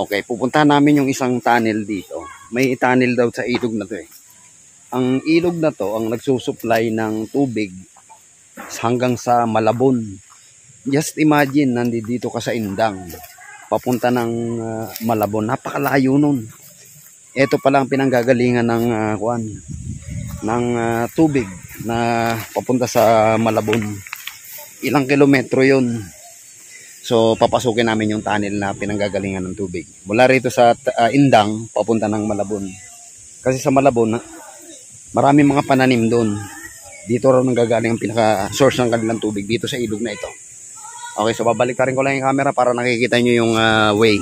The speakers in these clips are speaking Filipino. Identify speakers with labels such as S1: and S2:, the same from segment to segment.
S1: Okay, pupuntahan namin yung isang tunnel dito. May tunnel daw sa ilog na to eh. Ang ilog na to ang nagsusupply ng tubig hanggang sa Malabon. Just imagine, nandito ka sa Indang, papunta ng Malabon. Napakalayo nun. Ito pala ang pinanggagalingan ng tubig na papunta sa Malabon. Ilang kilometro yun. So papasukin namin yung tunnel na pinanggagalingan ng tubig. Mula rito sa Indang, papunta ng Malabon. Kasi sa Malabon, marami mga pananim doon. Dito raw nanggagaling ang pinaka-source ng kanilang tubig, dito sa ilog na ito. Okay, so babalik ka rin ko lang yung camera para nakikita nyo yung way.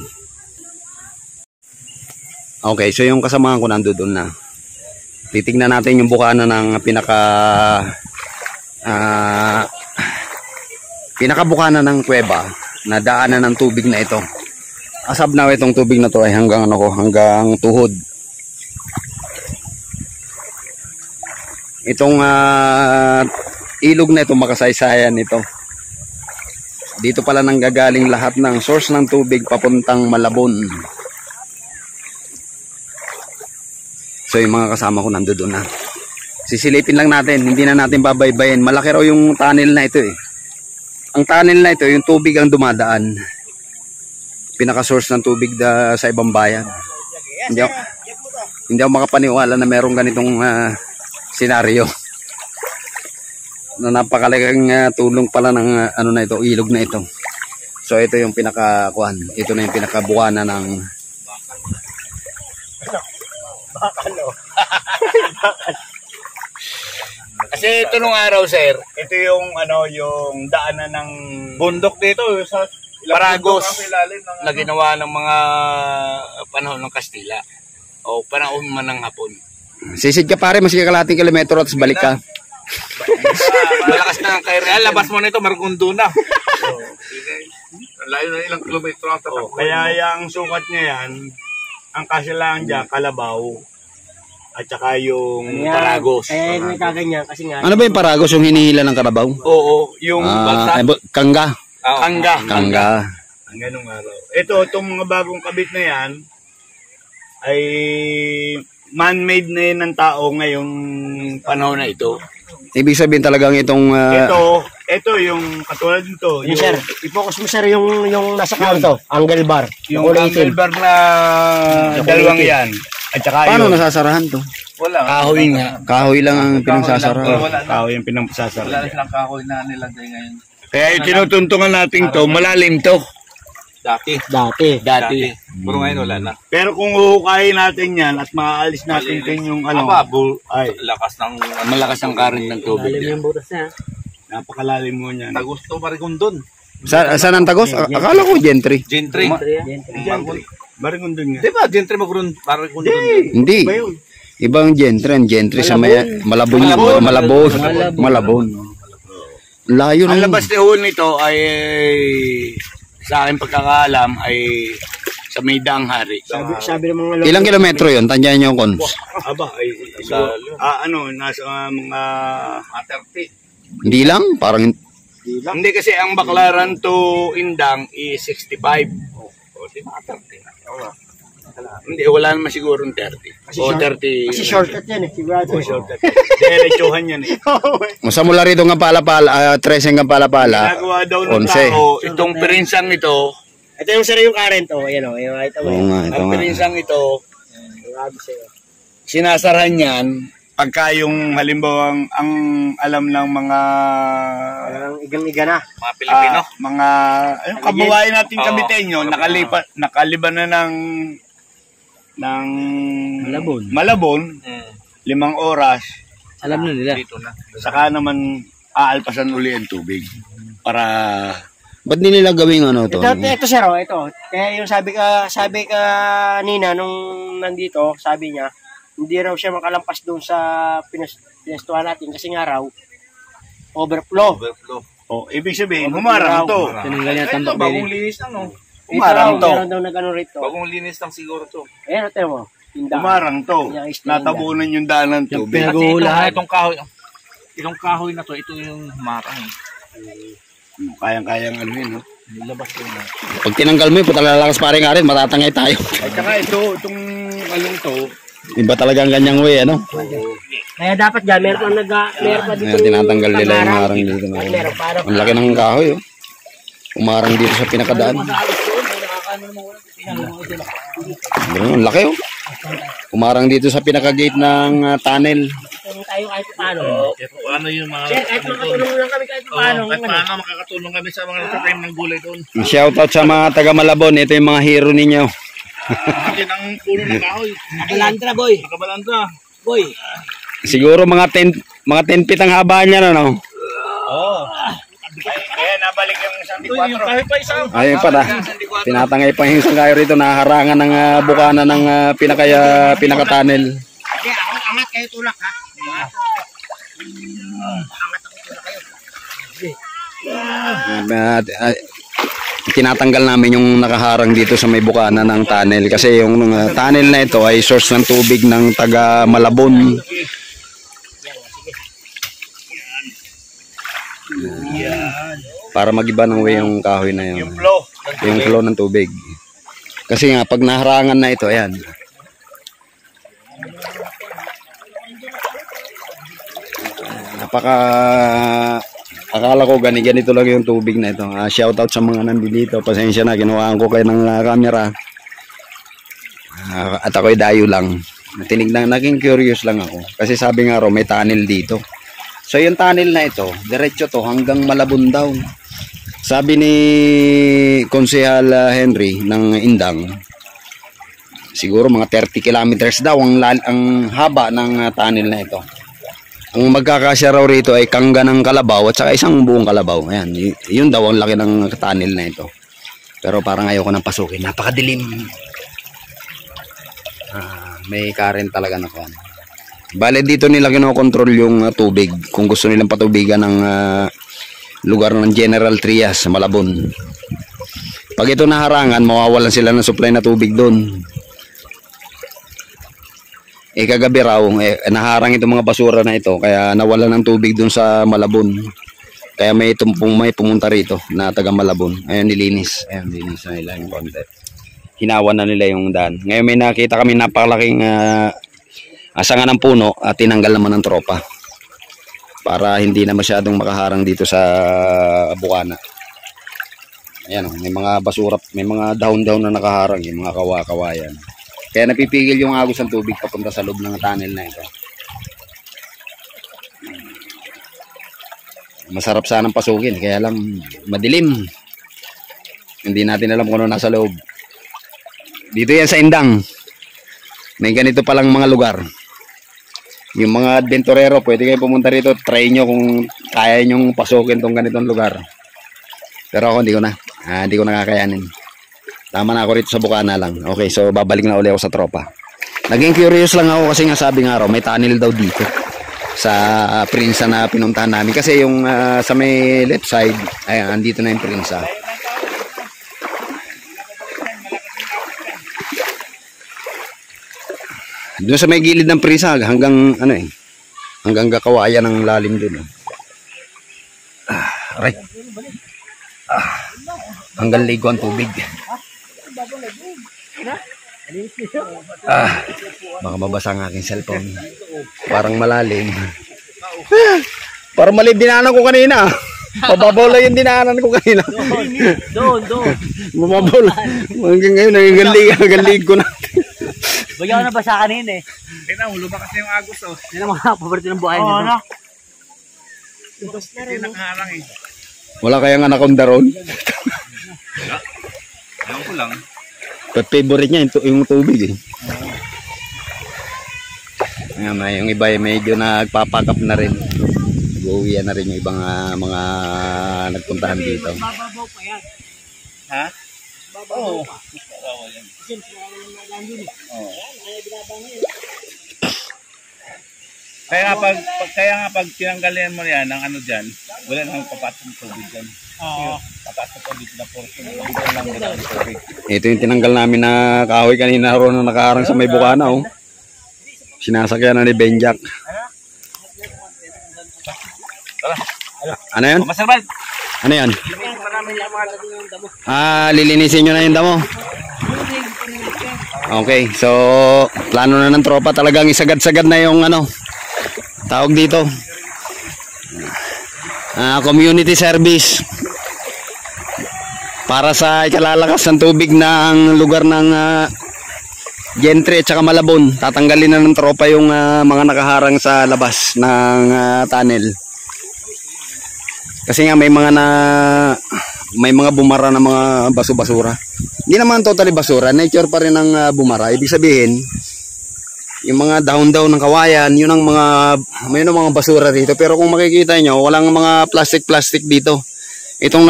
S1: Okay, so yung kasamahan ko nandoon na. Titignan natin yung bukana ng pinakabukana ng kuweba na daanan ng tubig na ito. Asab na itong tubig na to ay hanggang hanggang tuhod. Itong ilog na ito, makasaysayan nito. Dito pala nanggagaling lahat ng source ng tubig papuntang Malabon. So yung mga kasama ko nandoon na. Sisilipin lang natin, hindi na natin babaybayin. Malaki raw yung tunnel na ito eh. Ang tunnel na ito, yung tubig ang dumadaan. Pinaka-source ng tubig sa ibang bayan. Hindi ako makapaniwala na merong ganitong senaryo. Na napakalaking tulong pala ng na ito, ilog na ito. So ito yung ito na yung pinakabuwana ng
S2: Bakalo. Kasi ito nung araw, sir, ito yung yung daanan ng bundok dito sa Paragos na ginawa ng mga panahon ng Kastila o panahon man ng Hapon.
S1: Sisid ka pare, mas kalahating kilometro at balik ka.
S2: Malakas na ang kaya labas mo nito, Margundo na. Layo na ilang kilometro ang tatakbo. Kaya yung sukat niya yan, ang kasilahan dyan, Kalabaw at saka yung Paragos.
S3: Kaya may kaganyan kasi nga.
S1: Ano ba yung Paragos, yung hinihila ng Kalabaw?
S2: Oo, yung
S1: Kangga.
S2: Kangga. Ang ganung araw. Itong mga bagong kabit na yan ay man-made na yun ng tao ngayong panahon na ito.
S1: Ibig sabihin talagang itong
S2: ito yung katulad nito.
S3: Yung sir, i-focus mo sir yung nasa kanto, angle bar.
S2: Yung angle bar na dalawang yan. At saka
S1: paano nasasarahan to?
S2: Wala. Kahoy nga.
S1: Kahoy lang ang pinagsasara.
S2: Kahoy yung pinagsasara.
S4: Wala silang kahoy na nilagay ngayon.
S2: Kaya tinutuntungan natin to, malalim to.
S4: Dati. Pero ngayon wala na.
S2: Pero kung uhukayin natin yan at maaalis natin yung malakas ng current ng tubig.
S3: Malalim yung butas niya.
S2: Napakalalim mo niyan.
S4: Tagos to, Marigondon.
S1: Saan ang Tagos? Akala ko Gentry.
S4: Gentry.
S2: Marigondon nga.
S4: Di ba? Gentry Marigondon.
S1: Hindi. Ibang Gentry sa Malabon. Layo
S2: ang
S1: ng
S2: labas nito ay sa aking pagkakaalam ay sa may Daang Hari.
S3: Sabi ng mga
S1: ilang kilometro yun? Tandaan nyo yung cons.
S2: Aba, nasa mga 30.
S1: Hindi lang? Parang
S2: hindi kasi ang Baclaran to Indang is 65. O, di ba 30? Hindi, wala naman siguro 30. O 30.
S3: Kasi shortcut yan eh, sigurado.
S2: Shortcut. Diretsuhan yan eh.
S1: Musa mula rito ng Palapala, 13 ng Palapala.
S2: Ginagawa daw ng tao, itong pirinsang ito.
S3: Ito yung sir yung current yung ito.
S2: Ang pirinsang ito, sinasarahan yan pagka yung halimbawa ang alam ng mga
S3: igang-iga na
S4: Mga Pilipino.
S2: mga kabuhayan natin Kabitenyo nakaliban na ng Malabon 5 oras
S3: alam na nila
S4: Dito na.
S2: saka naman aalpasan uli ang tubig para
S1: ba't di nila gawing to?
S3: ito sir ito kaya yung sabi ka Nina nung nandito sabi niya hindi raw siya makalampas doon sa pinestuhan natin kasi nga raw overflow.
S2: Oh, ibig sabihin, humarang to.
S3: Tinanggal niya
S4: Ito, bagong linis lang, no?
S2: Humarang to.
S3: Meron daw nag-ano rito.
S4: Bagong linis lang siguro to.
S3: Ayan, ito mo.
S2: Humarang to. Natabunan yung daan ng tubig.
S4: Itong kahoy na to, ito yung humarang.
S2: Kayang-kayang ano yun, no?
S1: Pag tinanggal mo yun, lalakas pa rin nga rin, matatangay tayo.
S2: At saka itong along to,
S1: Iba talaga ang ganyang way, ano?
S3: Kaya dapat dyan, meron pa dito.
S1: Ayan, tinatanggal nila yung harang dito.
S3: Meron para.
S1: Ang laki ng kahoy, oh. Umarang dito sa pinakadaan. Ang laki, oh. Umarang dito sa pinaka-gate ng tunnel.
S3: Tayo kahit paano.
S4: Paano yung mga...
S3: Sir, kahit makatulong lang kami kahit paano.
S4: Kahit paano makakatulong kami sa mga nagtatanim ng gulay doon.
S1: Shoutout sa mga taga Malabon. Ito yung mga hero ninyo.
S4: Yan ang puno ng kahoy.
S3: Nakabalantra, boy.
S4: Nakabalantra.
S3: Boy.
S1: Siguro mga 10 feet ang haba niya, no?
S2: Oo. Kaya nabalik yung isang
S4: Yung kahoy pa isang.
S1: Ayun pa na. Tinatangay pa yung isang kayo rito. Naharangan ng bukana ng pinaka-tunnel.
S3: Hindi, ako angat kayo tulak, ha?
S1: Tinatanggal namin yung nakaharang dito sa may bukana ng tunnel kasi yung tunnel na ito ay source ng tubig ng taga Malabon. Para magiba ng way yung kahoy na yun. Yung flow ng tubig. Kasi nga pag naharangan na ito, ayan. Akala ko ganito lang yung tubig na ito. Shoutout sa mga nandito. Pasensya na, ginawa ko kayo ng camera. At ako'y dayo lang. Naging curious lang ako. Kasi sabi nga raw, may tunnel dito. So yung tunnel na ito, diretso to hanggang Malabon daw. Sabi ni Konsehal Henry ng Indang, siguro mga 30 kilometers daw ang haba ng tunnel na ito. Ang magkakasya raw rito ay kangga ng kalabaw at saka isang buong kalabaw. Ayan, yun daw ang laki ng tunnel na ito. Pero parang ayoko nang pasukin. Napakadilim. May current talaga na kuwan. Bale dito nila kinokontrol yung tubig. Kung gusto nilang patubigan ng lugar ng General Trias sa Malabon. Pag ito naharangan, mawawalan sila ng supply na tubig doon. Kagabi raw, naharang itong mga basura na ito, kaya nawalan ng tubig dun sa Malabon. Kaya may pumunta rito na taga Malabon. Ayun, nilinis. Ayun, nilinis na nila yung konti. Hinawan na nila yung daan. Ngayon may nakita kami napakalaking asangan ng puno at tinanggal naman ng tropa. Para hindi na masyadong makaharang dito sa bukana. Ayan, may mga basura, may mga dahon-dahon na nakaharang, yung mga kawayan. Kaya napipigil yung agos ng tubig papunta sa loob ng tunnel na ito. Masarap sanang pasukin, kaya lang madilim. Hindi natin alam kung ano nasa loob. Dito yan sa Indang. May ganito palang mga lugar. Yung mga adventurero, pwede kayo pumunta rito. Try nyo kung kaya nyong pasukin tong ganitong lugar. Pero ako hindi ko nakakayanin. Tama na ako rito sa bukana lang. Okay, so babalik na uli ako sa tropa. Naging curious lang ako kasi nga sabi nga raw, may tunnel daw dito sa Prinsa na pinuntahan namin. Kasi yung sa may left side, ayan, andito na yung Prinsa. Doon sa may gilid ng Prinsa, hanggang hanggang kawayan ng lalim doon. Right. Hanggang ligo ang tubig. Baka mabasa ang aking cellphone. Parang malalim. Parang mali dinaanan ko kanina. Pababaw lang yung dinaanan ko kanina.
S3: Doon.
S1: Bumabaw lang. Hanggang ngayon, nagagalig ko na.
S3: Bayaw na basa kanina eh.
S4: Tingnan mo, lumaki kasi yung agos oh.
S3: Yan ang mga paborito ng buhay nito.
S4: Hindi nakaharang eh.
S1: Wala kayang anaconda ron?
S4: Alam ko lang.
S1: Favorite niya yung tubig eh. Ayan, yung iba medyo nagpapakap na rin. Nag-uwian na rin yung ibang mga nagpuntahan dito.
S3: Bababaw pa yan.
S4: Ha?
S3: Bababaw pa.
S4: Kaya nga pag tinanggalin mo yan ng ano dyan, wala nang papasok ng tubig dyan. Oo. Papasok ko dito na portion. Dito lang wala ng tubig.
S1: Ito yung tinanggal namin na kahoy kanina ron na nakaharang sa may bukana oh. Sinasakyan na ni Benjak.
S4: Tara.
S1: Ano yan?
S4: Masarap.
S1: Ano yan?
S3: Marami lang mga lagyan ng damo.
S1: Lilinisin nyo na yung damo. Okay, so plano na ng tropa talagang isagad-sagad na yung ano, tawag dito. Community service. Para sa ikalalakas ng tubig ng lugar ng Gentry at saka Malabon. Tatanggalin na ng tropa yung mga nakaharang sa labas ng tunnel. Kasi nga may mga bumara na mga baso-basura. Hindi naman totally basura, nature pa rin ang bumara. Ibig sabihin, yung mga dahon-dahon ng kawayan, yun ang may mga basura dito. Pero kung makikita nyo, walang mga plastic dito. Itong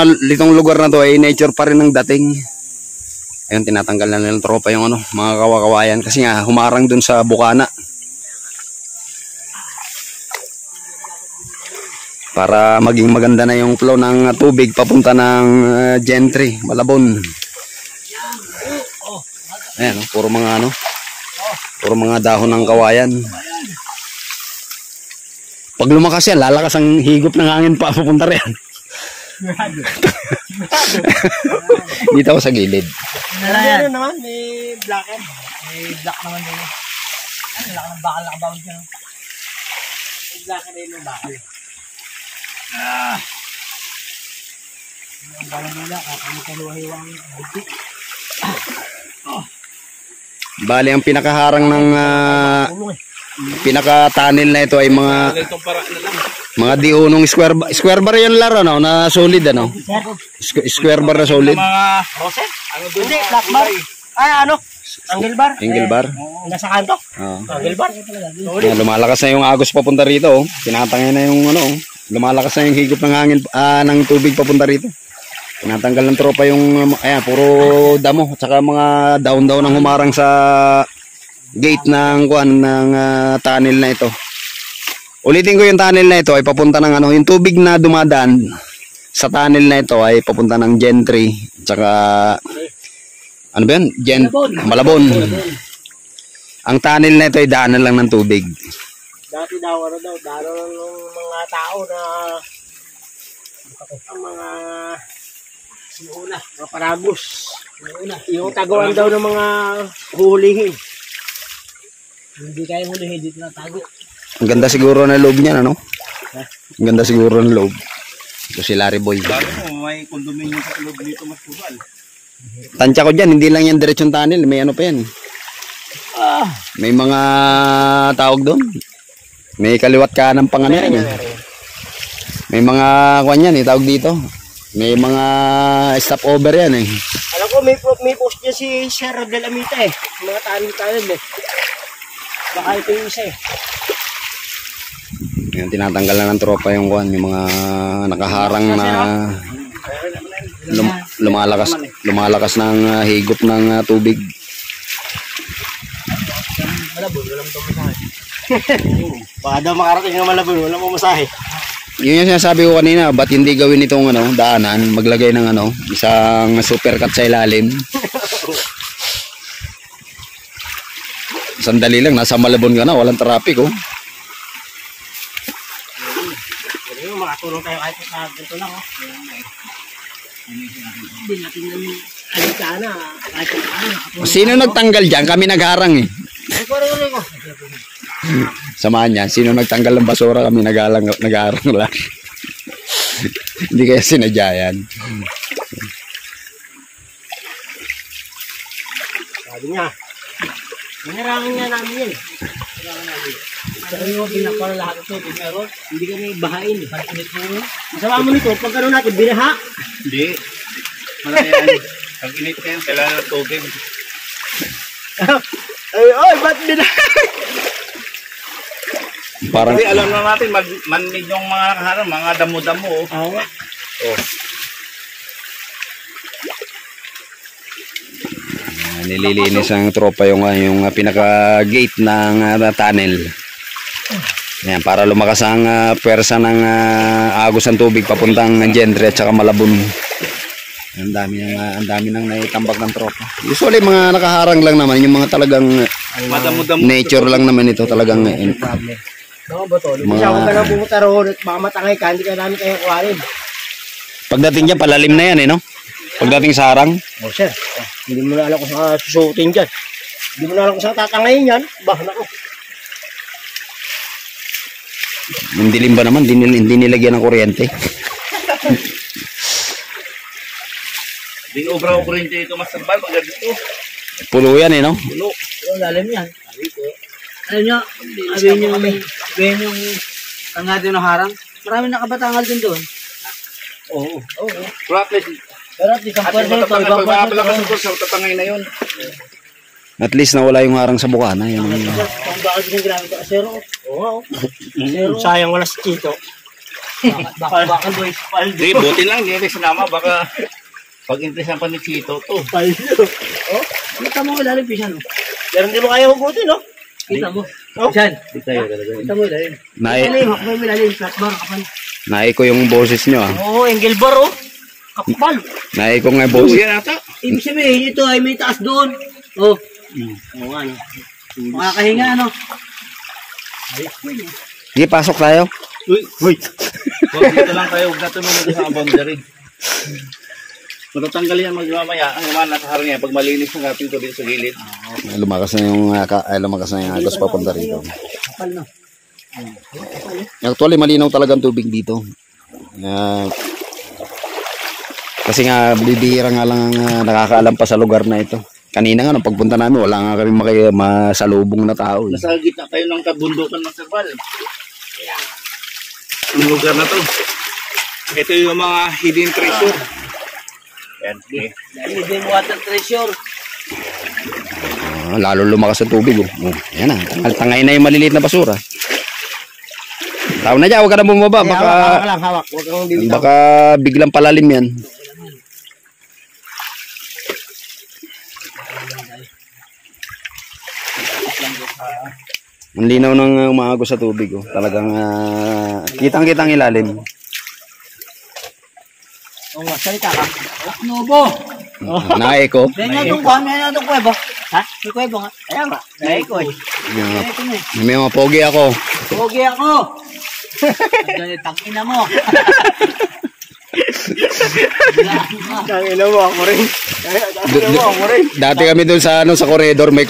S1: lugar na to ay nature pa rin ang dating. Ayun, tinatanggal na ng tropa yung mga kawayan kasi nga humarang dun sa bukana. Para maging maganda na yung flow ng tubig papunta ng Gentry, Malabon. Ayan, puro mga dahon ng kawayan. Pag lumakas yan, lalakas ang higop ng hangin pa papunta rin. Dito ako sa gilid.
S3: Ano naman, may black end. May black naman din. Ano, laki ng bakal nakabawag dyan. May black end din yung bakal. Ang bakal nila, kakamukaluhiwang buti.
S1: Bali, ang pinakaharang ng pinaka-tunnel na ito ay mga diunong square bar yan laro, no? Na solid, ano? Square bar na solid.
S4: Mga
S3: Roset? Hindi, black bar. Ay, angle bar?
S1: Angle bar?
S3: Nasa kanto? Angle bar?
S1: Lumalakas na yung agos papunta rito, oh. Tinatangay na yung lumalakas na yung higop ng hangin ng tubig papunta rito. Tinatanggal ng tropa yung puro damo at saka mga daon-daon ng humarang sa gate ng tunnel na ito. Ulitin ko, yung tunnel na ito ay papunta ng yung tubig na dumadaan sa tunnel na ito ay papunta ng Gentry at saka ano ba yan? Malabon. Ang tunnel na ito ay daanan lang ng tubig.
S3: Dati daw, daanan ng mga tao na ang mga sinuuna, mga paragos. Yung tagawan daw ng mga hulihin. Hindi kaya hulihin, dito na tago.
S1: Ang ganda siguro ng loob niyan, ano? Ang ganda siguro ng loob. Ito si Larry Boy.
S4: bago may condominium sa loob dito, mas kubal.
S1: Tansya ko dyan, hindi lang yan diretsong tunnel. May ano pa yan. May mga tawag doon. May kaliwat kanan pang ano yan. May mga kwan yan, tawag dito. May mga stopover yan eh.
S3: Alam ko, may post niya si Sir Del Amita eh. Mga tunnel eh. Baka ito yung isa eh.
S1: Yan, tinatanggal na ng tropa yung kwan, yung mga nakaharang na lumalakas ng higop ng tubig.
S3: Malabon, walang pamasahe. Baka daw makarating ng Malabon, walang pamasahe.
S1: Yun yung sinasabi ko kanina, ba't hindi gawin itong daanan, maglagay ng isang supercut sa ilalim. Sandali lang, nasa Malabon ka na, walang traffic oh.
S3: Makatulong tayo kahit sa ganito lang oh. Hindi natin namin alikana kahit sa
S1: Sino nagtanggal dyan? Kami nagharang eh.
S3: ko.
S1: Samahan niya, sino nagtanggal ng basura, kami nagharang lang. Hindi kaya sinadya yan.
S3: Sabi niya, Hinarangan nga namin yan. Pero yung pinapala lahat ito, meron, hindi kami bahain. Masama mo nito, pag gano'n natin, binaha.
S4: Hindi. Malaki yan. Pag init yan, kailangan ng tubig.
S3: Ay, ba't binaha?
S1: Parang
S4: Kasi alam na natin, manmid yung mga nakaharang, mga damo-damo.
S3: Oo.
S4: Oh.
S1: nililinis ang tropa yung pinaka-gate ng tunnel. Ayan, para lumakas ang pwersa ng agos ng tubig papuntang Gentry at saka Malabon. Ang dami nang naitambak ng tropa. Usually mga nakaharang lang naman, yung mga talagang nature lang naman ito talagang.
S3: No, bato. Kasi ako ka nang pumunta roon at baka matangay ka, hindi ka namin kayo kuhanin.
S1: Pagdating dyan, palalim na yan eh, no? Pagdating sa harang.
S3: Oh, sir. Hindi mo na alam kung saan susuotin dyan. Hindi mo na alam kung saan tatangayin yan. Bah, nako.
S1: Yung dilim ba naman, hindi nilagyan ng kuryente.
S4: Di obra ko rin dito Master Bal, pag dito.
S1: Pulo yan eh, no?
S4: Pulo.
S3: Pero lalim yan. Alam nyo, sabihin yung tanga din ng harang. Maraming nakabatangal din doon. Oo.
S4: Pero at least,
S3: Pero at least, ang pwede ito.
S4: pag malakas ng kurso, tatangay na yun.
S1: At least nawala yung harang sa bukana. Yan.
S3: Kung bakit din ginamit ko, zero. Oo. Sayang wala si Chito. Bakal boys.
S4: Di, buti lang, hindi natin sinama. Baka pag-interesan pa ni Chito to.
S3: Paldo. Oh, kita mo ilalim pisan. Pero hindi mo kaya hugutin, no? Kita mo. Oh, pisan. Kita mo ilalim. Ilalim, ako may ilalim. Flat bar, kapal.
S1: Naiko yung boses nyo ah.
S3: Oo, angle bar, oh. Kapal.
S1: Naiko nga yung
S4: Oo,
S1: boses.
S4: yan ata.
S3: Ibig sabihin, ito ay may taas doon. Oh. Oo nga, no? Makakahinga, ano?
S1: Sige, pasok tayo.
S4: Uy. Dito lang tayo, huwag na tumulog sa boundary. Matatanggal yan magmamaya. Ang naman nasa harang yan, pag malinis ng kapil ko dito sa gilid.
S1: Lumakas na yung agos papunta rito.
S3: Kapal, no?
S1: Actually, malinaw talaga ang tubig dito. Kasi nga, bibihira nga lang ang nakakaalam pa sa lugar na ito. Kanina nga, nung pagpunta namin, wala nga kami masalubong na tao.
S4: Nasa gitna tayo ng kabundukan ng Sabal. Ang lugar na to. Ito yung mga hidden treasure. Yan. Okay.
S3: Hidden water treasure.
S1: Lalo lumakas ang tubig. Ayan na, tangay na yung maliliit na basura. Tao na dyan, huwag ka na bumaba.
S3: Hawak. Huwag kang bibitaw.
S1: Baka biglang palalim yan. Ang linaw ng umaagos sa tubig. Oh. Talagang kitang-kitang ilalim.
S3: Oo nga, salita ka. Nubo!
S1: Na-echo.
S3: Ganyan itong kuha, may itong kuwebo. Ha? May kuwebo nga. Ayan nga, na-echo eh.
S1: May mga pogi ako.
S3: Pogi ako! Tangina mo! Tangina mo, ako rin.
S1: Dati kami doon sa sa corridor may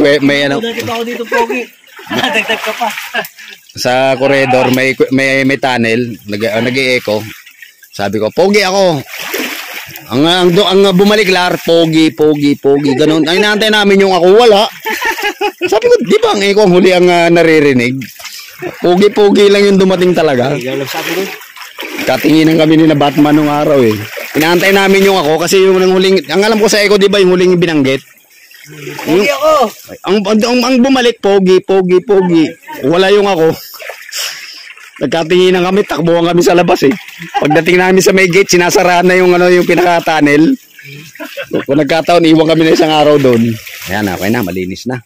S1: ano.
S3: Dati pa ako dito pogi. Dagdag ka pa.
S1: Sa corridor may tunnel, nag-e-echo. Sabi ko, pogi ako. Ang bumaliklar, pogi. Ganun. Ang inaantay namin yung ako, wala. Sabi ko, di ba ang echo ang huli ang naririnig? Pogi lang yung dumating talaga. Katinginan kami ni na Batman nung araw eh. Inaantay namin yung ako kasi yung huling, ang alam ko sa echo, di ba yung huling binanggit?
S3: Pogi ako!
S1: Ang bumalik, pogi. Wala yung ako. Nagkatinginan kami, takbuhan kami sa labas eh. Pagdating namin sa may gate, sinasarahan na yung yung pinaka-tunnel. Kung nagkataon, iwan kami na isang araw doon. Ayan, okay na, malinis na.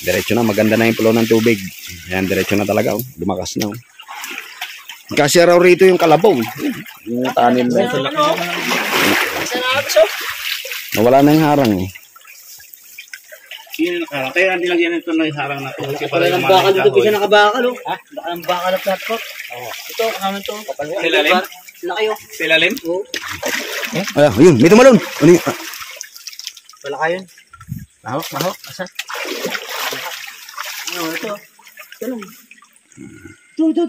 S1: Diretso na, maganda na yung flow ng tubig. Ayan, diretso na talaga. Oh. Lumakas na. Oh. Kasi raw rito yung kalabaw. Yung tunnel na ito. Nawala na yung harang eh.
S4: Yun yung nakarang. Kaya nilagyan ito ng harang na ito. Kasi
S3: Pala ng bakal dito, pisa nakabakal oh. Ha? Ang bakal na platform. Ito, kami ito.
S4: Silalim?
S3: Laki oh.
S4: Silalim?
S3: Oo.
S1: Ay, yun, may tumalon. Ano yun?
S3: Wala kayo. Mahok. Asa? Ano, ito. Ito lang. Ito.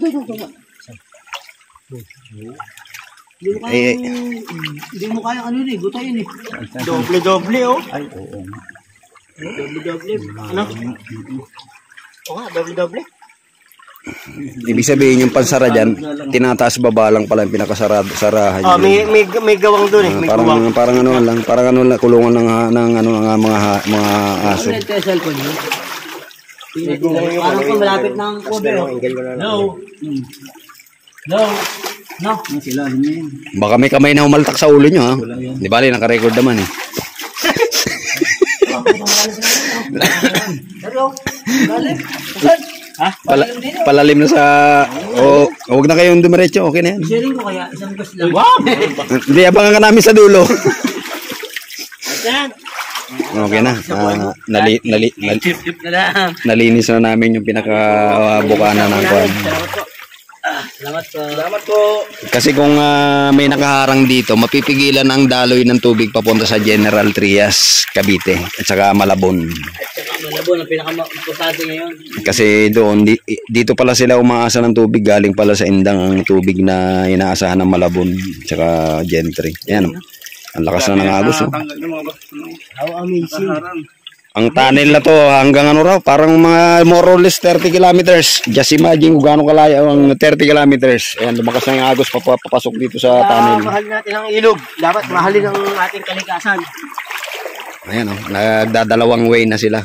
S3: Hindi mo kaya ano yun eh, guta yun eh. Doble oh. Ay, oo. Doble. Ano? Oo nga, doble.
S1: Ibig sabihin yung pansara dyan, tinataas baba lang pala yung pinakasarahan.
S3: Ah, may gawang doon eh. May gawang.
S1: Parang ano lang, kulungan ng mga aso.
S3: Ano yung cellphone yun? Parang kung malapit ng cover. No.
S1: Baka may kamay na humaltak sa ulo nyo ha. Di bali, nakarecord naman eh.
S3: Ha?
S1: Palalim na sa... huwag na kayong dumiretso. Okay na yan.
S3: Sharing ko kaya, isang gas lang. Wow!
S1: Hindi, abangan ka namin sa dulo. Okay na. Nalinis na namin yung pinaka-bukana ng kwan.
S3: Salamat po.
S2: Salamat po.
S1: Kasi kung may nakaharang dito, mapipigilan ang daloy ng tubig papunta sa General Trias, Cavite, at saka Malabon.
S3: Malabon ang pinaka-importante ngayon.
S1: Kasi doon, dito pala sila umaasa ng tubig, galing pala sa Indang ang tubig na inaasahan ng Malabon, at saka Gentry. Yan, ang lakas na ng agos. Oh.
S3: How amazing.
S1: Ang tunnel na to hanggang ano raw, parang mga more or less 30 kilometers. Just imagine kung gaano kalaya ang 30 kilometers. Ayan, lumakas na yung agos papasok dito sa tunnel.
S3: Mahalin natin ang ilog. Dapat mahalin ang ating kalikasan.
S1: Ayan oh, nagdadalawang way na sila.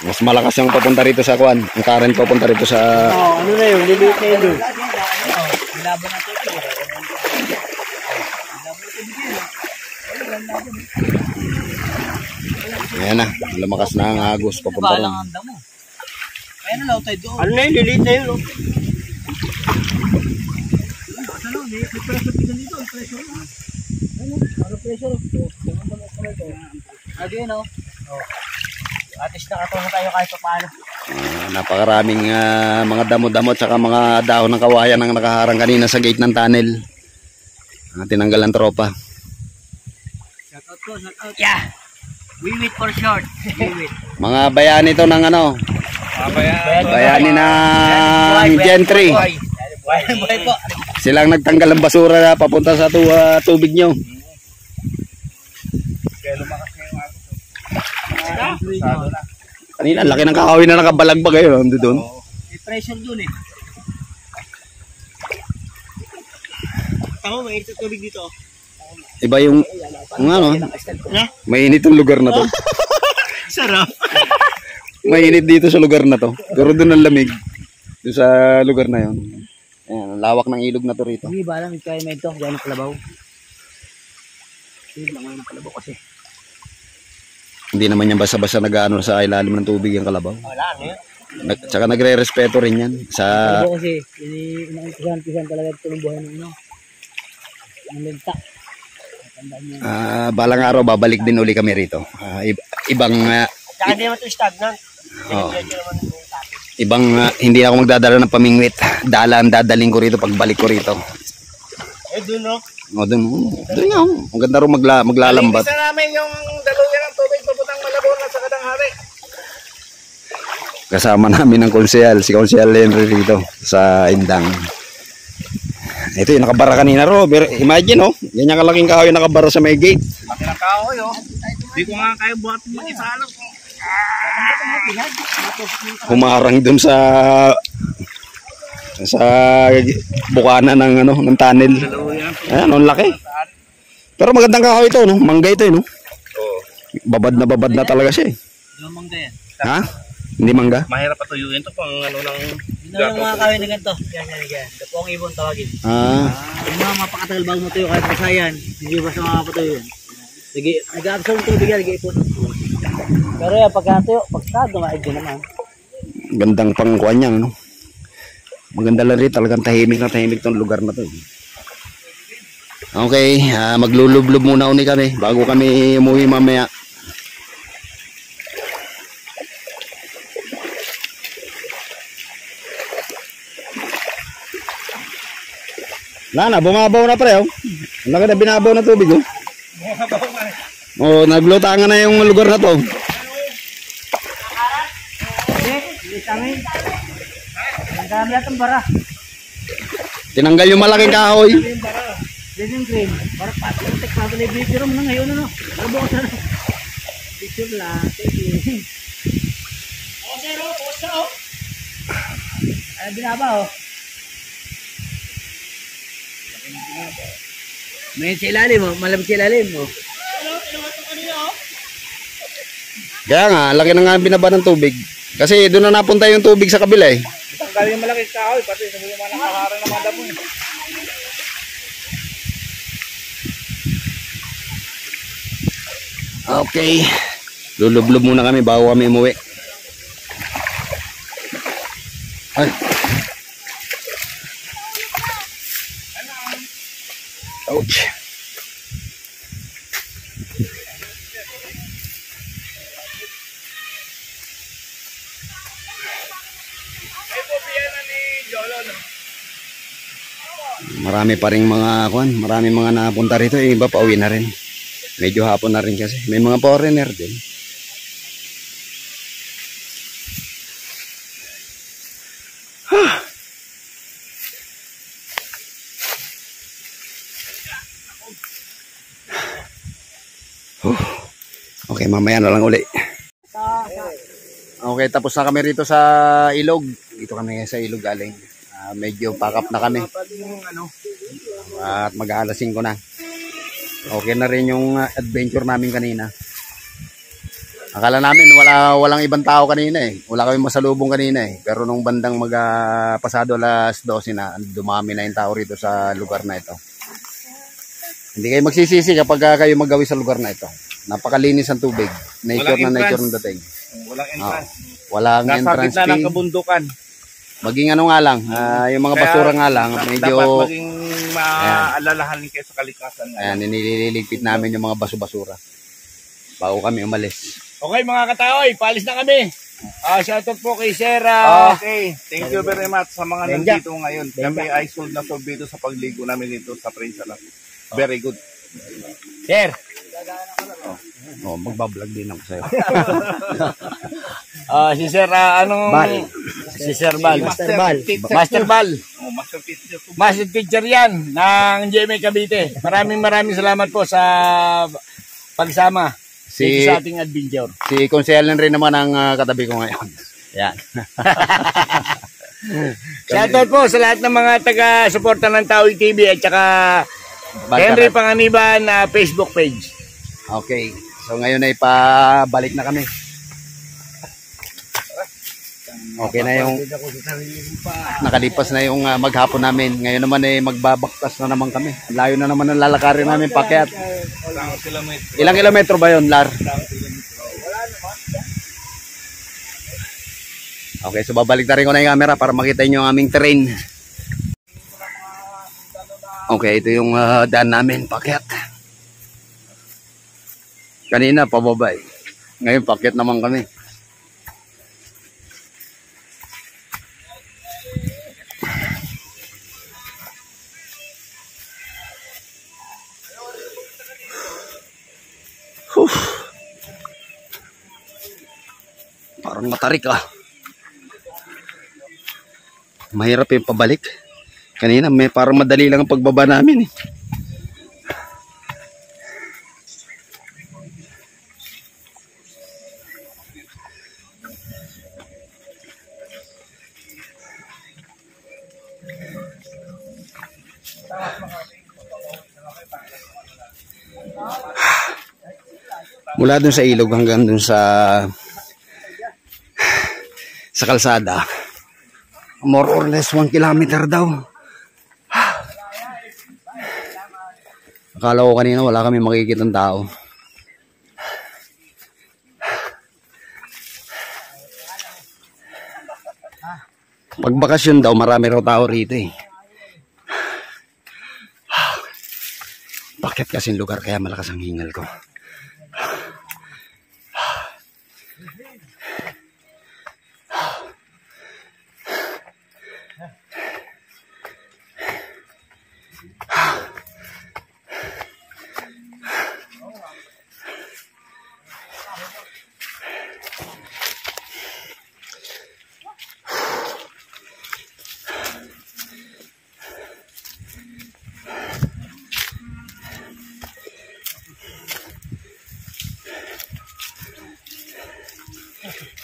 S1: Mas malakas yung papunta rito sa Kuan. Ang current papunta rito sa...
S3: Ano na yun? Liliit na yun doon. Laban natin ito.
S1: Ayan na, lumakas na ang agos papunta rin.
S3: Ayan na, tayo doon. Ano na yun? Liliit na yun. At least nakatulong tayo kahit pa paano.
S1: Napakaraming mga damo-damo at saka mga dahon ng kawayan ang nakaharang kanina sa gate ng tunnel. Tinanggal ang tropa.
S3: Shoutout po, shoutout. Yeah! We wait for short.
S1: Mga bayani to ng ano? Bayani ng Gentry.
S3: Buhay po.
S1: Silang nagtanggal ng basura na papunta sa tubig nyo. Kanina, laki ng kahoy na nakabalag pa kayo. Ando doon.
S3: May pressure doon eh. Tama, may ito tubig dito.
S1: Iba yung ano, mainit yung lugar na to.
S3: Sarap.
S1: Mainit dito sa lugar na to. Pero doon ang lamig. Doon sa lugar na yon. Ayan, ang lawak ng ilog na to rito.
S3: Hindi ba lang kaya may ito, diyan ang kalabaw. Hindi lang ng kalabaw kasi.
S1: Hindi naman yan basta-basta nag-ano sa ilalim ng tubig yung kalabaw.
S3: Wala, ano yun?
S1: Tsaka nagre-respeto rin yan. Sa
S3: Kalabaw kasi, inang-pisan talaga itong buhay ng ano. Ang lenta.
S1: balang araw babalik din uli kami rito. Ibang
S3: Tsaka hindi naman ito stagnant.
S1: ibang hindi ako magdadala ng pamingwit. Dala ang dadaling ko rito pagbalik ko rito.
S3: Doon no?
S1: O doon nga. Ang ganda rin maglalambat.
S2: Isa namin yung daluyan ng tubig papuntang Malabon at sa Kadanghari.
S1: Kasama namin ang konsehal, si Konsehal Henry rito sa Indang. Ito yung nakabara kanina, Robert. Imagine, ganyan kalaking kahoy yung nakabara sa may gate.
S2: Laki ng kahoy, Hindi ko nga kaya buhat mo isa lang.
S1: Humarang dun sa bukana ng ng tunnel. Ayan, ang laki. Pero magandang kahoy ito, no? Mangga ito, no?
S2: Oo.
S1: Babad na talaga siya, eh.
S3: Yung mangga yan.
S1: Ha? Hindi mangga?
S2: Mahirap patuyuin to pang ng
S3: Yung mga kawin na ganito. Yan. Dapong ibon tawagin. Yung mga mapakatagal bago matuyo kahit kasayan. Hindi ba sa mga patuyo yan? Nag-absorb ng tubig yan, nag-iipon. Pero yan, pagkatuyo, pagkado, maig din naman.
S1: Gandang pangkuhan niya, no? Maganda lang rin, talagang tahimik na tahimik tong lugar na to. Okay, maglulublob muna uni kami bago kami umuwi mamaya. Bumabaw na pre, Ang laki na binabaw na tubig, naglutangan na yung lugar na to. Tinanggal yung malaking kahoy.
S3: Living green. Para patik pa pala video mo na ngayon Para bukas na. Picture lang. Sir. Ay binaba May sa ilalim malamig sa ilalim
S1: Kaya nga, laki na nga binaba ng tubig. Kasi doon na napunta yung tubig sa kabila eh.
S2: Tanggal yung malaking kahoy pati sa mga nakaharang ng mga damo.
S1: Okay. Lulublob muna kami bago kami umuwi. Ay. Ouch.
S2: Ay po, piyan na ni Jolo,
S1: Marami pa ring mga marami mga napunta rito, iba pa uwi na rin. Medyo hapon na rin kasi. May mga foreigner din. Okay, mamaya na lang uli. Okay, tapos na kami rito sa ilog. Dito kami sa ilog galing. Medyo pack up na kami. At mag-aalas 5 na. Okay na rin yung adventure namin kanina. Akala namin walang ibang tao kanina eh. Wala kami masalubong kanina eh. Pero nung bandang pasado alas 12 na, dumami na yung tao rito sa lugar na ito. Hindi kayo magsisisi kapag kayo magawi sa lugar na ito. Napakalinis ang tubig. Nature na nature ng dating.
S4: Walang entrance.
S1: Walang
S4: nasa
S1: entrance
S4: gitna ng
S1: fee.
S4: kabundukan.
S1: Maging ano nga lang, yung mga basura nga lang, medyo...
S4: Dapat maging maalalahanin kayo sa kalikasan.
S1: Ayan, nililigpit namin yung mga baso-basura. Bago kami umalis.
S2: Okay mga kataoy, paalis na kami. Shoutout po kay Sir.
S4: Okay, thank you very much sa mga nandito ngayon. Kami ay sold na sold dito sa pagligo namin dito sa Prince Alam. Very good.
S2: Sir.
S1: Magbablog din ako sa'yo.
S2: Si Sir, si Sir Bal. Master Bal. Master teacher yan ng GMA Cavite. Maraming salamat po sa pagsama sa ating adventure.
S1: Si Konselan rin naman ang katabi ko ngayon. Yan.
S2: Shoutout po sa lahat ng mga taga-suporta ng Taoy TV at saka Henry Panganiban na Facebook page.
S1: Okay. So ngayon ay pabalik na kami. Okay na yung nakalipas na yung maghapon namin. Ngayon naman ay magbabaktas na naman kami. Layo na naman ang lalakarin namin pakyat. Ilang kilometro ba yun, Lar? Okay, so babalik na rin ko na yung camera para makita nyo ang aming terrain. Okay, ito yung daan namin pakyat. Kanina pababa eh. Ngayon pakyat naman kami. Parang matarik ah. Mahirap yung pabalik. Kanina parang madali lang ang pagbaba namin eh. Mula dun sa ilog hanggang dun sa kalsada, more or less 1 kilometer daw. Akala ko kanina wala kami makikitang tao. Pag bakasyon daw marami raw tao rito eh. Bakit kasing lugar kaya malakas ang hingal ko?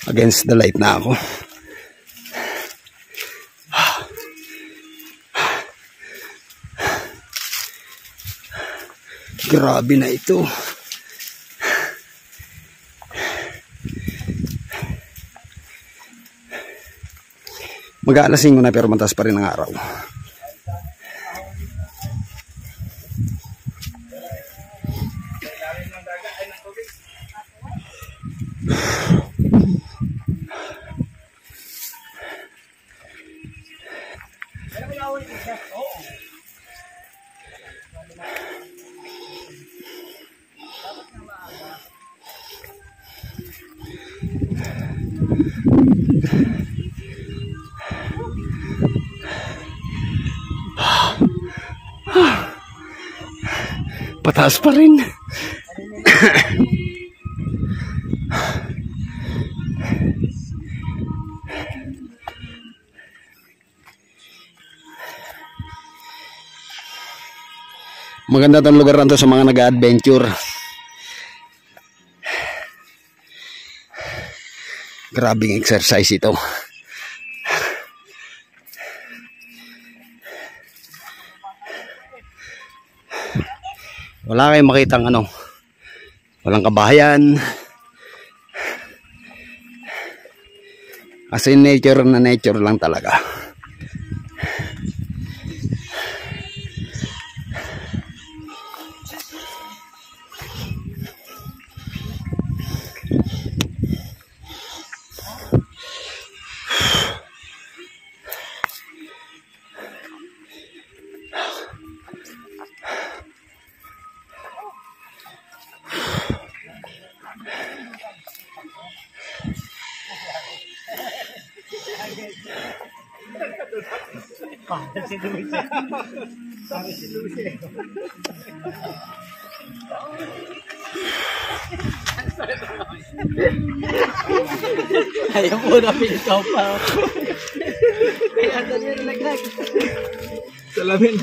S1: Against the light na ako. Grabe na ito. Mag-aalasin ko na pero mataas pa rin ang araw. Pataas pa rin. Maganda tong lugar na to sa mga nag-adventure. Grabing exercise ito. Wala kayong makitang ano, walang kabahayan. As in nature na nature lang talaga.
S3: Ayaw mo na pinitaw pa. Kaya ito nyo nalaglag.
S4: Salamin.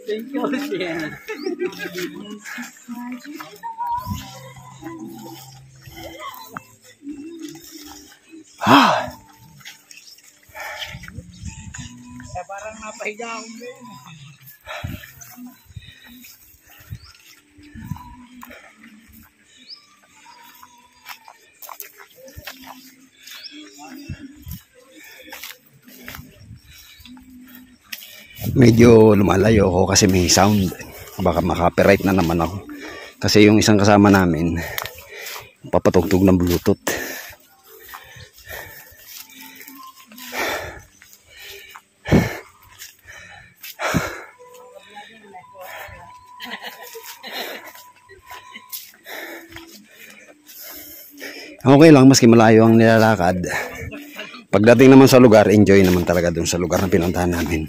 S3: Thank you, Sienna. Parang napahiga akong din.
S1: Medyo lumalayo ako kasi may sound. Baka makapiright na naman ako. Kasi yung isang kasama namin papatugtog ng Bluetooth. Okay lang maski malayo ang nilalakad. Pagdating naman sa lugar, enjoy naman talaga dun sa lugar na pinuntahan namin.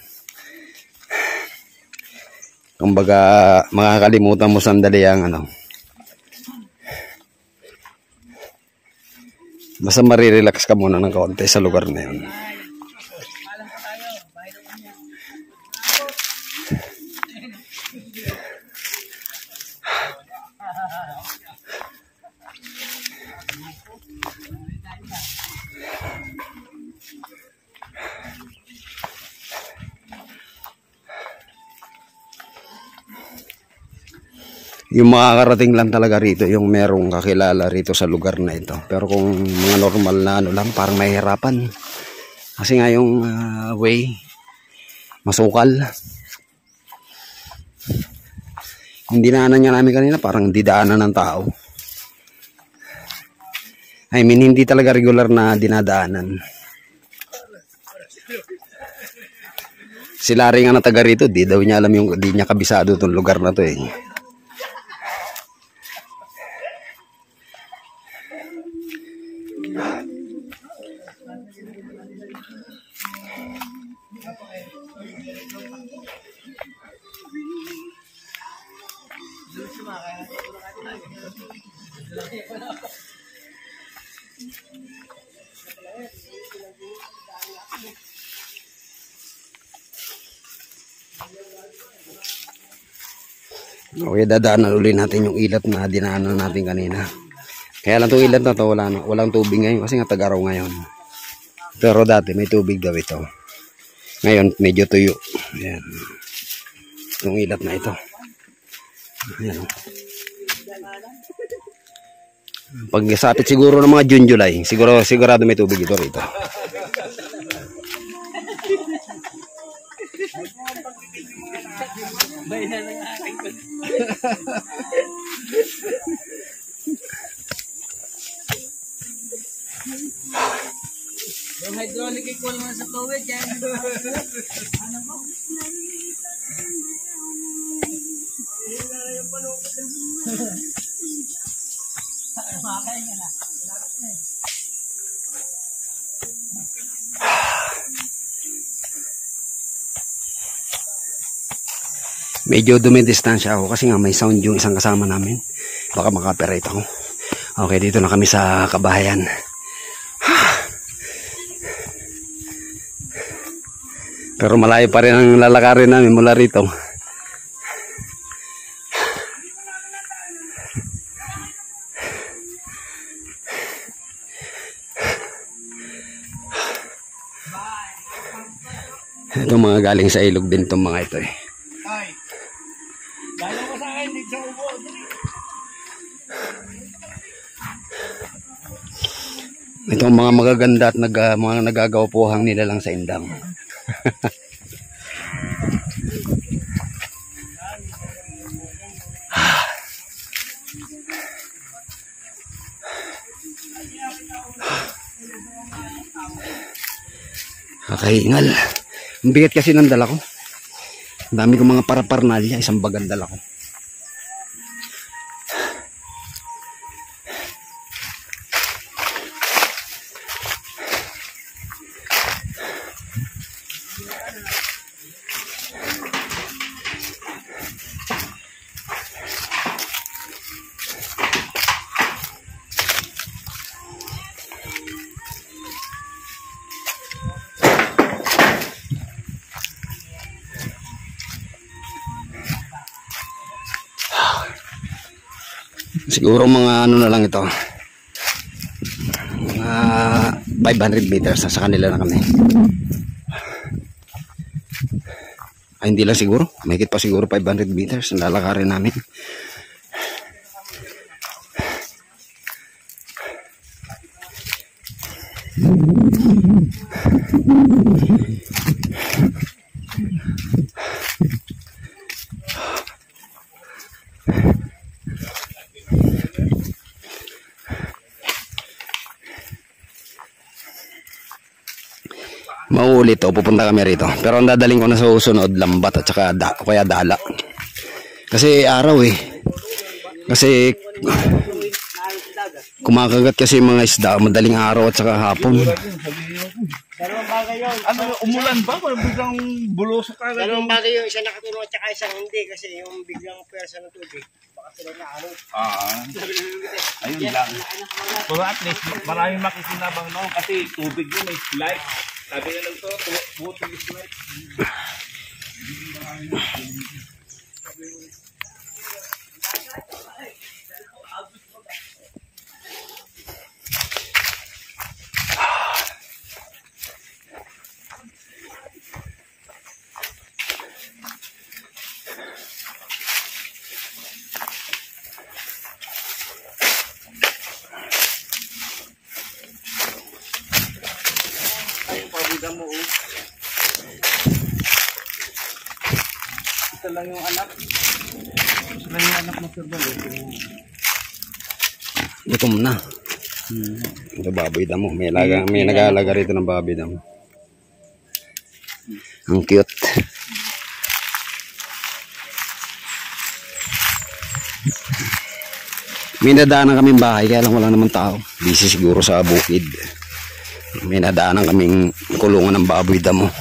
S1: Kumbaga, makakalimutan mo sandali ang ano. Basta marirelax ka muna ng kaunti sa lugar na yun. Yung makakarating lang talaga rito, yung merong kakilala rito sa lugar na ito. Pero kung mga normal na ano lang, parang mahirapan. Kasi nga yung way, masukal. Yung dinaanan niya namin kanina, parang didaanan ng tao. I mean, hindi talaga regular na dinadaanan. Si Larry nga na taga rito, di daw niya alam yung, di niya kabisado itong lugar na to eh. Okay, dadaanan ulit natin yung ilat na dinaanan natin kanina. Kaya lang itong ilat na to, walang tubig ngayon kasi nga tag-araw ngayon. Pero dati may tubig daw ito. Ngayon medyo tuyo. Ayan. Itong ilat na ito. Ayan. Pag sapit siguro ng mga June, July, sigurado may tubig ito rito.
S3: Yung hydraulic equal mo sa tubig yan. Ano mo? Makain ka na.
S1: Medyo dumidistansya ako kasi nga may sound yung isang kasama namin. Baka maka-copyright ako. Okay, dito na kami sa kabahayan. Pero malayo pa rin ang lalakarin namin mula rito. Ito mga galing sa ilog din itong mga ito eh.
S4: Ay, dalaw ko sa akin, hindi sa ubo.
S1: Ito ang mga magaganda at mga nagagawapuhang nila lang sa Indang. Kakahingal. Ang bigat kasi ng dala ko. Ang dami kong mga paraparnalya. Isang bagang dala ko. Siguro mga ano na lang ito. Mga 500 meters sa kanila na kami. Ay, hindi lang siguro. Mahigit pa siguro 500 meters ang lalakarin namin. Mauulit to, pupunta kami rito. Pero ang dadaling ko na sa susunod, lambat at saka kaya dala. Kasi araw eh. Kasi kumakagat kasi mga isda, madaling araw at saka hapon.
S3: Dalawang bagay yun.
S4: Ano, umulan ba? Walang biglang bulusok ka?
S3: Dalawang bagay yun. Isa nakatulong at saka isang hindi. Kasi yung biglang pwersa ng tubig. Baka sila na ano.
S4: Ayun lang. Pero at least, maraming makikinabang no? Kasi tubig yun, may slide. Sabi nga lang to, buti yung slide. Pabida mo oh. Ito lang yung anak. Ito lang yung anak mo Sir Balo.
S1: Gutom na. Ito baboy damo. May nag-aalaga rito ng baboy damo. Ang cute. May nadaanan kaming bahay kaya lang wala naman tao. Busy siguro sa bukid. May nadaanan kaming kulungan ng baboy damo.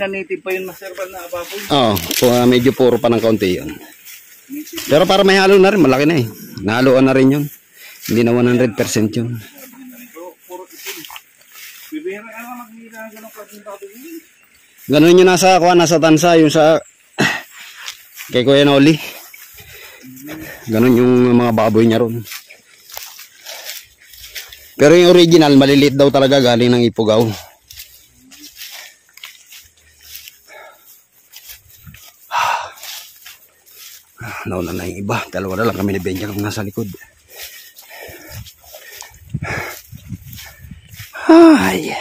S4: Native pa yun Master Bal na baboy.
S1: Oo, medyo puro pa ng kaunti yun. Pero para may halo na rin, malaki na eh. Nahaluan na rin yun. Hindi na 100% yun. Ganun yung nasa tansa, yung sa kay Kuya Noli. Ganun yung mga baboy niya ron. Pero yung original, maliliit daw talaga galing ng Ipugaw. Nauna na yung iba. Dalawa na lang kami ni Benja kung nasa likod. Ay.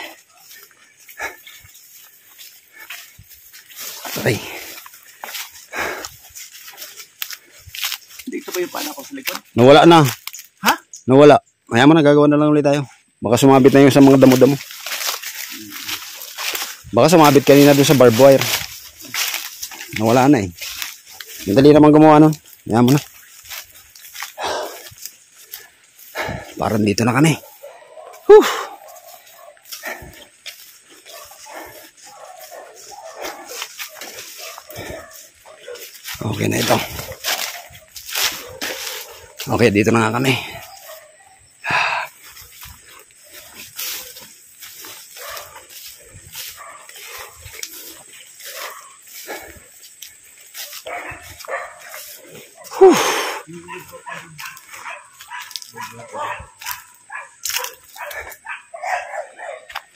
S1: Ay.
S4: Dito pa yung pana ko sa likod.
S1: Nawala na.
S4: Ha?
S1: Nawala. Kaya mo na, gagawa na lang ulit tayo. Baka sumabit na yung sa mga damo-damo. Baka sumabit kanina doon sa barbed wire. Nawala na eh. Madali naman gumawa nun. Kaya mo na. parang dito na kami. Whew. Okay na ito. Okay, dito na nga kami.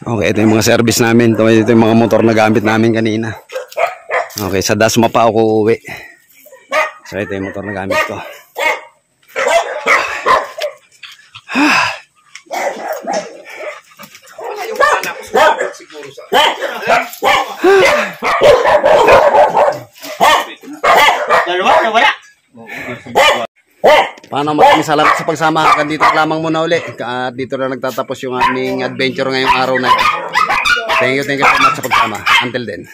S1: Okay, ito yung mga service namin. Ito yung mga motor na gamit namin kanina. Okay, sa Dasma pa ako uuwi. So, ito yung motor na gamit ko. Paano, maraming salamat sa pagsama. Dito lamang muna uli. At dito na nagtatapos yung aming adventure ngayong araw na ito. Thank you so much sa pagsama. Until then.